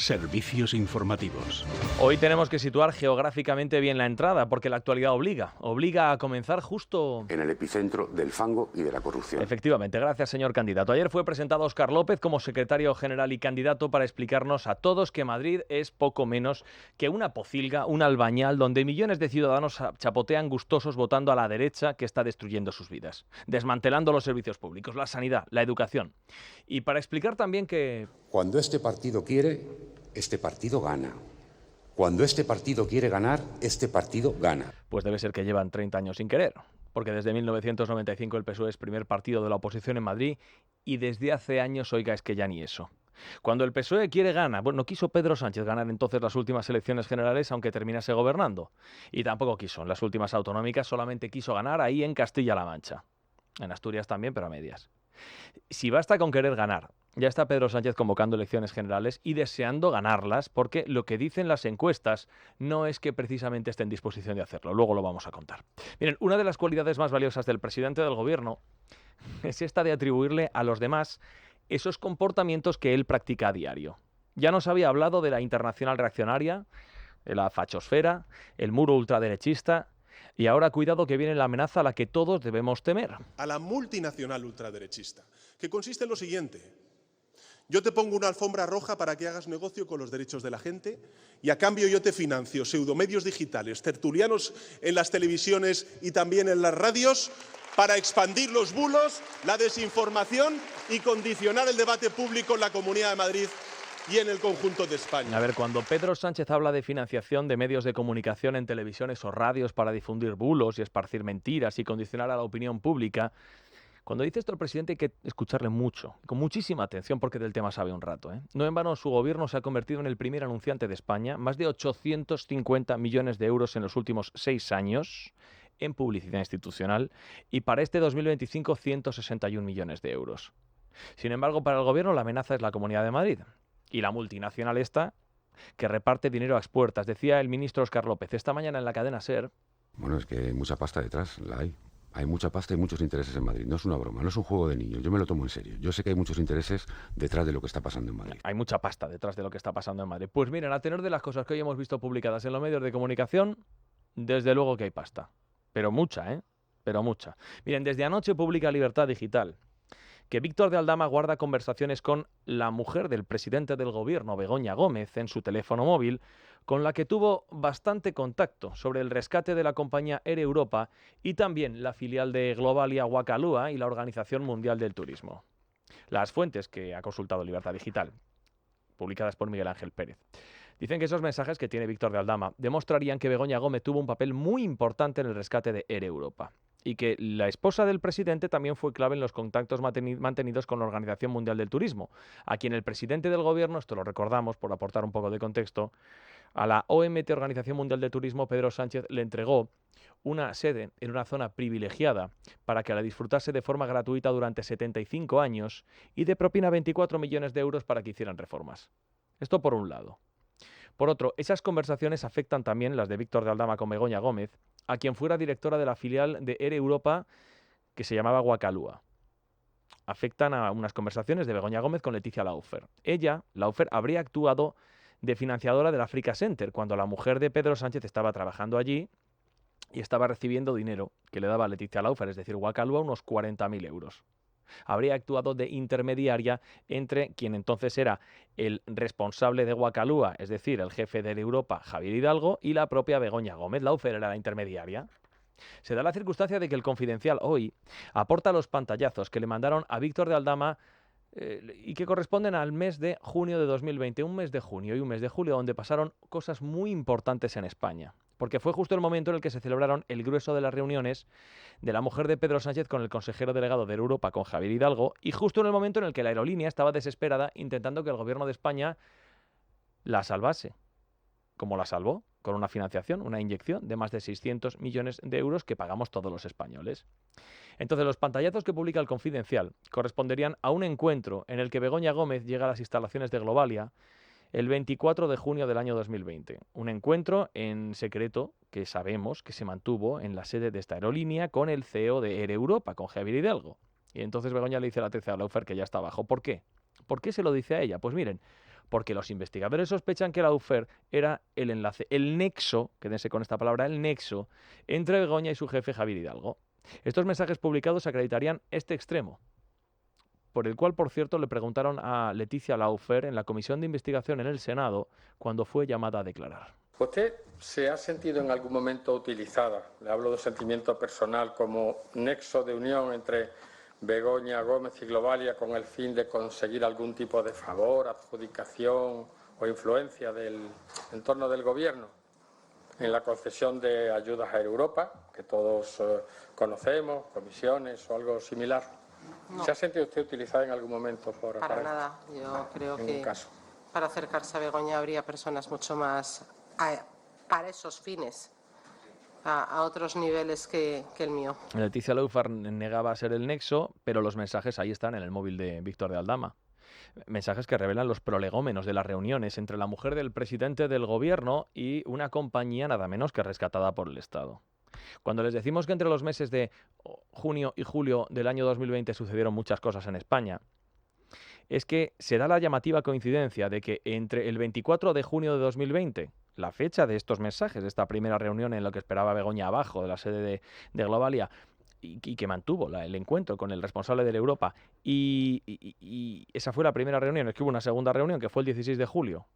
Servicios informativos. Hoy tenemos que situar geográficamente bien la entrada, porque la actualidad obliga a comenzar justo en el epicentro del fango y de la corrupción. Efectivamente, gracias señor candidato. Ayer fue presentado Óscar López como secretario general y candidato para explicarnos a todos que Madrid es poco menos que una pocilga, un albañal donde millones de ciudadanos chapotean gustosos votando a la derecha que está destruyendo sus vidas, desmantelando los servicios públicos, la sanidad, la educación. Y para explicar también que cuando este partido quiere, este partido gana. Cuando este partido quiere ganar, este partido gana. Pues debe ser que llevan 30 años sin querer, porque desde 1995 el PSOE es primer partido de la oposición en Madrid y desde hace años, oiga, es que ya ni eso. Cuando el PSOE quiere gana, bueno, no quiso Pedro Sánchez ganar entonces las últimas elecciones generales aunque terminase gobernando. Y tampoco quiso en las últimas autonómicas, solamente quiso ganar ahí en Castilla-La Mancha. En Asturias también, pero a medias. Si basta con querer ganar, ya está Pedro Sánchez convocando elecciones generales y deseando ganarlas, porque lo que dicen las encuestas no es que precisamente esté en disposición de hacerlo. Luego lo vamos a contar. Miren, una de las cualidades más valiosas del presidente del gobierno es esta de atribuirle a los demás esos comportamientos que él practica a diario. Ya nos había hablado de la internacional reaccionaria, de la fachosfera, el muro ultraderechista. Y ahora cuidado que viene la amenaza a la que todos debemos temer. A la multinacional ultraderechista, que consiste en lo siguiente. Yo te pongo una alfombra roja para que hagas negocio con los derechos de la gente y a cambio yo te financio pseudomedios digitales, tertulianos en las televisiones y también en las radios para expandir los bulos, la desinformación y condicionar el debate público en la Comunidad de Madrid y en el conjunto de España. A ver, cuando Pedro Sánchez habla de financiación de medios de comunicación en televisiones o radios para difundir bulos y esparcir mentiras y condicionar a la opinión pública, cuando dice esto el presidente hay que escucharle mucho, con muchísima atención porque del tema sabe un rato. No en vano su gobierno se ha convertido en el primer anunciante de España, más de 850 millones de euros en los últimos 6 años en publicidad institucional y para este 2025 161 millones de euros. Sin embargo, para el gobierno la amenaza es la Comunidad de Madrid. Y la multinacional esta, que reparte dinero a expuertas. Decía el ministro Óscar López esta mañana en la cadena SER. Bueno, es que hay mucha pasta detrás, la hay. Hay mucha pasta y muchos intereses en Madrid. No es una broma, no es un juego de niños. Yo me lo tomo en serio. Yo sé que hay muchos intereses detrás de lo que está pasando en Madrid. Hay mucha pasta detrás de lo que está pasando en Madrid. Pues miren, a tenor de las cosas que hoy hemos visto publicadas en los medios de comunicación, desde luego que hay pasta. Pero mucha, ¿eh? Pero mucha. Miren, desde anoche publica Libertad Digital que Víctor de Aldama guarda conversaciones con la mujer del presidente del gobierno, Begoña Gómez, en su teléfono móvil, con la que tuvo bastante contacto sobre el rescate de la compañía Air Europa y también la filial de Globalia Wakalua y la Organización Mundial del Turismo. Las fuentes que ha consultado Libertad Digital, publicadas por Miguel Ángel Pérez, dicen que esos mensajes que tiene Víctor de Aldama demostrarían que Begoña Gómez tuvo un papel muy importante en el rescate de Air Europa. Y que la esposa del presidente también fue clave en los contactos mantenidos con la Organización Mundial del Turismo, a quien el presidente del gobierno, esto lo recordamos por aportar un poco de contexto, a la OMT, Organización Mundial del Turismo, Pedro Sánchez le entregó una sede en una zona privilegiada para que la disfrutase de forma gratuita durante 75 años y de propina 24 millones de euros para que hicieran reformas. Esto por un lado. Por otro, esas conversaciones afectan también las de Víctor de Aldama con Begoña Gómez, a quien fuera directora de la filial de Air Europa que se llamaba Wakalua. Afectan a unas conversaciones de Begoña Gómez con Leticia Laufer. Ella, Laufer, habría actuado de financiadora del Africa Center cuando la mujer de Pedro Sánchez estaba trabajando allí y estaba recibiendo dinero que le daba Leticia Laufer, es decir, Wakalua, unos 40.000 euros. Habría actuado de intermediaria entre quien entonces era el responsable de Wakalua, es decir, el jefe de Europa, Javier Hidalgo, y la propia Begoña Gómez. Laufer era la intermediaria. Se da la circunstancia de que el Confidencial hoy aporta los pantallazos que le mandaron a Víctor de Aldama y que corresponden al mes de junio de 2020, un mes de junio y un mes de julio donde pasaron cosas muy importantes en España. Porque fue justo el momento en el que se celebraron el grueso de las reuniones de la mujer de Pedro Sánchez con el consejero delegado de Europa, con Javier Hidalgo, y justo en el momento en el que la aerolínea estaba desesperada intentando que el gobierno de España la salvase, como la salvó, con una financiación, una inyección de más de 600 millones de euros que pagamos todos los españoles. Entonces, los pantallazos que publica el Confidencial corresponderían a un encuentro en el que Begoña Gómez llega a las instalaciones de Globalia el 24 de junio del año 2020. Un encuentro en secreto que sabemos que se mantuvo en la sede de esta aerolínea con el CEO de Air Europa, con Javier Hidalgo. Y entonces Begoña le dice a la tercera Laufer que ya está abajo. ¿Por qué? ¿Por qué se lo dice a ella? Pues miren, porque los investigadores sospechan que lawfare era el enlace, el nexo, quédense con esta palabra, el nexo, entre Begoña y su jefe Javier Hidalgo. Estos mensajes publicados acreditarían este extremo, por el cual, por cierto, le preguntaron a Leticia Lawfare en la comisión de investigación en el Senado cuando fue llamada a declarar. ¿Usted se ha sentido en algún momento utilizada, le hablo de sentimiento personal, como nexo de unión entre Begoña Gómez y Globalia con el fin de conseguir algún tipo de favor, adjudicación o influencia del entorno del gobierno en la concesión de ayudas a Europa, que todos conocemos, comisiones o algo similar? No. ¿Se ha sentido usted utilizada en algún momento para nada? Yo creo que para acercarse a Begoña habría personas mucho más para esos fines, a otros niveles que el mío. Leticia Lawfare negaba ser el nexo, pero los mensajes ahí están en el móvil de Víctor de Aldama. Mensajes que revelan los prolegómenos de las reuniones entre la mujer del presidente del gobierno y una compañía nada menos que rescatada por el Estado. Cuando les decimos que entre los meses de junio y julio del año 2020 sucedieron muchas cosas en España, es que se da la llamativa coincidencia de que entre el 24 de junio de 2020, la fecha de estos mensajes, de esta primera reunión en la que esperaba Begoña abajo de la sede de Globalia, y que mantuvo el encuentro con el responsable de la Europa, y esa fue la primera reunión, es que hubo una segunda reunión que fue el 16 de julio.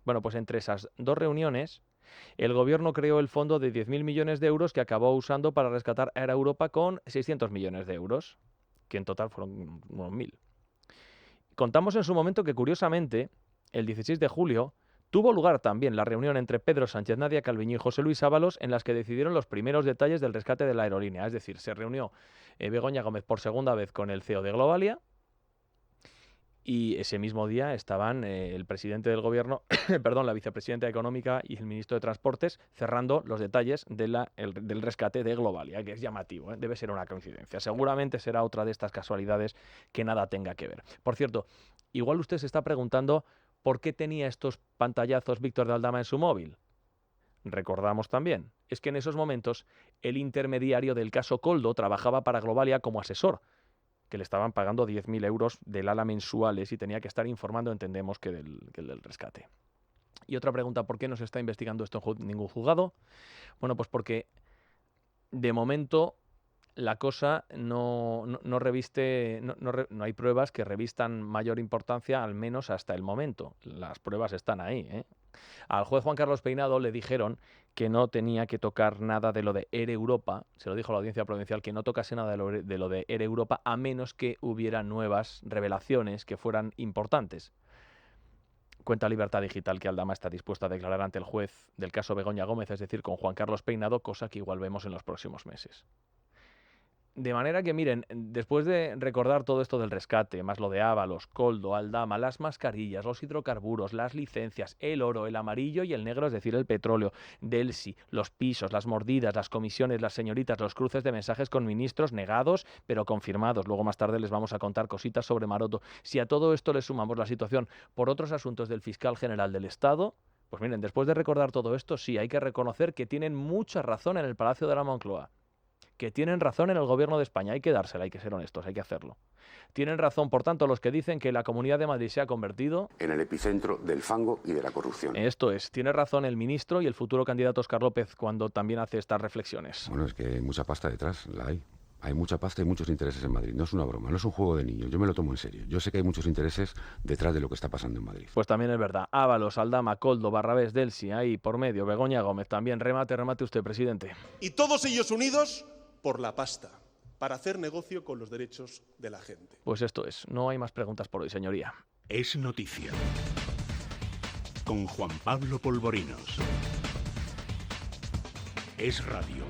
Bueno, pues entre esas dos reuniones, el gobierno creó el fondo de 10.000 millones de euros que acabó usando para rescatar a Air Europa con 600 millones de euros, que en total fueron unos 1.000. Contamos en su momento que, curiosamente, el 16 de julio tuvo lugar también la reunión entre Pedro Sánchez, Nadia Calviño y José Luis Ábalos, en las que decidieron los primeros detalles del rescate de la aerolínea. Es decir, se reunió Begoña Gómez por segunda vez con el CEO de Globalia, y ese mismo día estaban el presidente del gobierno, la vicepresidenta económica y el ministro de Transportes cerrando los detalles del rescate de Globalia, que es llamativo, debe ser una coincidencia. Seguramente será otra de estas casualidades que nada tenga que ver. Por cierto, igual usted se está preguntando por qué tenía estos pantallazos Víctor de Aldama en su móvil. Recordamos también, es que en esos momentos el intermediario del caso Koldo trabajaba para Globalia como asesor, que le estaban pagando 10.000 euros del ala mensuales y tenía que estar informando, entendemos, que del rescate. Y otra pregunta, ¿por qué no se está investigando esto en ningún juzgado? Bueno, pues porque de momento la cosa no hay pruebas que revistan mayor importancia, al menos hasta el momento. Las pruebas están ahí, ¿eh? Al juez Juan Carlos Peinado le dijeron que no tenía que tocar nada de lo de Air Europa, se lo dijo a la Audiencia Provincial, que no tocase nada de lo de Air Europa a menos que hubiera nuevas revelaciones que fueran importantes. Cuenta Libertad Digital que Aldama está dispuesta a declarar ante el juez del caso Begoña Gómez, es decir, con Juan Carlos Peinado, cosa que igual vemos en los próximos meses. De manera que, miren, después de recordar todo esto del rescate, más lo de Ábalos, Koldo, Aldama, las mascarillas, los hidrocarburos, las licencias, el oro, el amarillo y el negro, es decir, el petróleo, Delsi, los pisos, las mordidas, las comisiones, las señoritas, los cruces de mensajes con ministros negados, pero confirmados. Luego más tarde les vamos a contar cositas sobre Maroto. Si a todo esto le sumamos la situación por otros asuntos del fiscal general del Estado, pues miren, después de recordar todo esto, sí, hay que reconocer que tienen mucha razón en el Palacio de la Moncloa. Que tienen razón en el gobierno de España, hay que dársela, hay que ser honestos, hay que hacerlo. Tienen razón, por tanto, los que dicen que la Comunidad de Madrid se ha convertido en el epicentro del fango y de la corrupción. Esto es, tiene razón el ministro y el futuro candidato Óscar López cuando también hace estas reflexiones. Bueno, es que hay mucha pasta detrás, la hay. Hay mucha pasta y muchos intereses en Madrid. No es una broma, no es un juego de niños. Yo me lo tomo en serio. Yo sé que hay muchos intereses detrás de lo que está pasando en Madrid. Pues también es verdad. Ábalos, Aldama, Koldo, Barrabés, Delsi, ahí por medio, Begoña Gómez también. Remate usted, presidente. Y todos ellos unidos por la pasta, para hacer negocio con los derechos de la gente. Pues esto es. No hay más preguntas por hoy, señoría. Es noticia. Con Juan Pablo Polvorinos. Es radio.